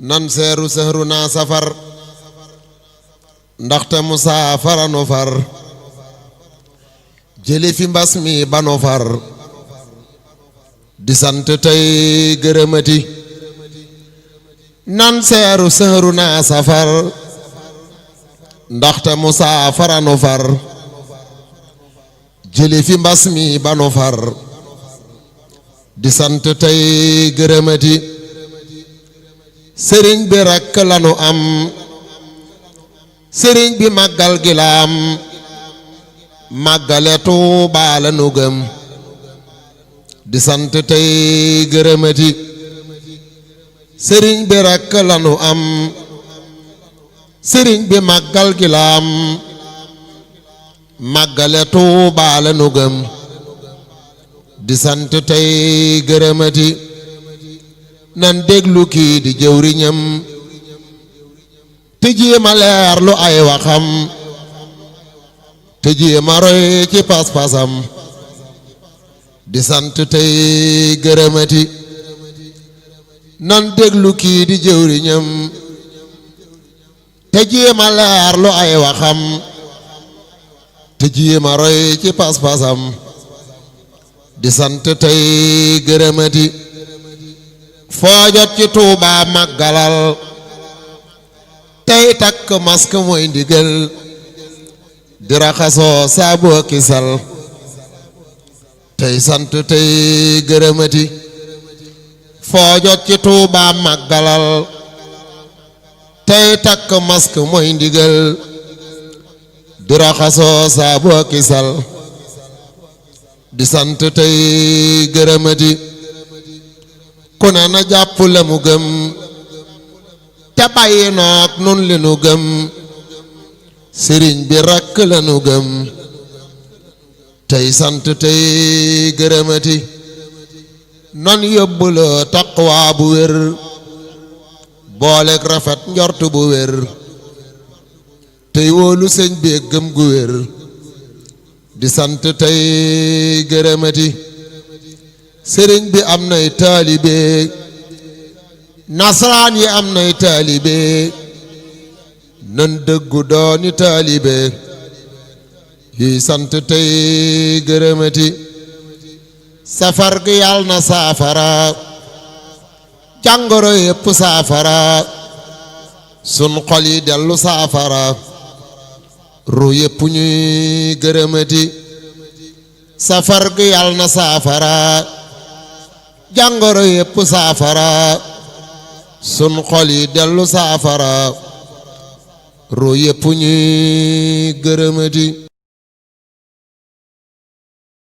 nan seeru sëhru naa safar ndaxte musaafara nu far jëli fi mbas mi ba nu far di sant tey gërëmati nan seeru sëhru naa safar ndaxte musaafara nu far jëli fi mbas mi ba nu far di sant tey gërëmati sëriñ bi rekk lanu am sëriñ bi màggal gi la am màggale Tuubaa lanu gëm di sant tey gërëmati sëriñ bi rekk lanu am sëriñ bi màggal gi la am màggale Tuubaa lanu gëm di sant tey gërëmati nan déglu kii di jëwriñam te jéema leer lu ay waxam te jéema roy ci pas-pasam di sant tey gërëmati nan déglu kii di jëwriñam te jéema leer lu ay waxam te jéema roy ci pas-pasam di sant tey gërëmati foo jot ci Tuubaa màggalal tey takk masque mooy ndigal di raxasoo saabu kisal tey sant tey gërëmati foo jot ci Tuubaa màggalal tey takk masque mooy ndigal di raxasoo saabu kisal di sant tey gërëmati ku ne na jàpp la mu gëm te bàyyi noog nun li nu gëm sëriñ bi rekk la nu gëm tey sant tey gërëmati non yóbbuloo taqwa bu wér booleeg rafet njort bu wér tey wóolu sëñ bi gëm gu wér di sant tey gërëmati sëriñ bi am nay taalibe nasaraan yi am nay taalibe nan dëggu dooni taalibe yi sant tey gërëmati safar gi yàlla na saafara jàngoro yépp saafara sun xol yi dellu saafara ru yépp ñuy gërëmati safar gi yàlla na saafara jàngoro yépp saafara sun xol yi dellu saafara ru yépp ñuy gërëmati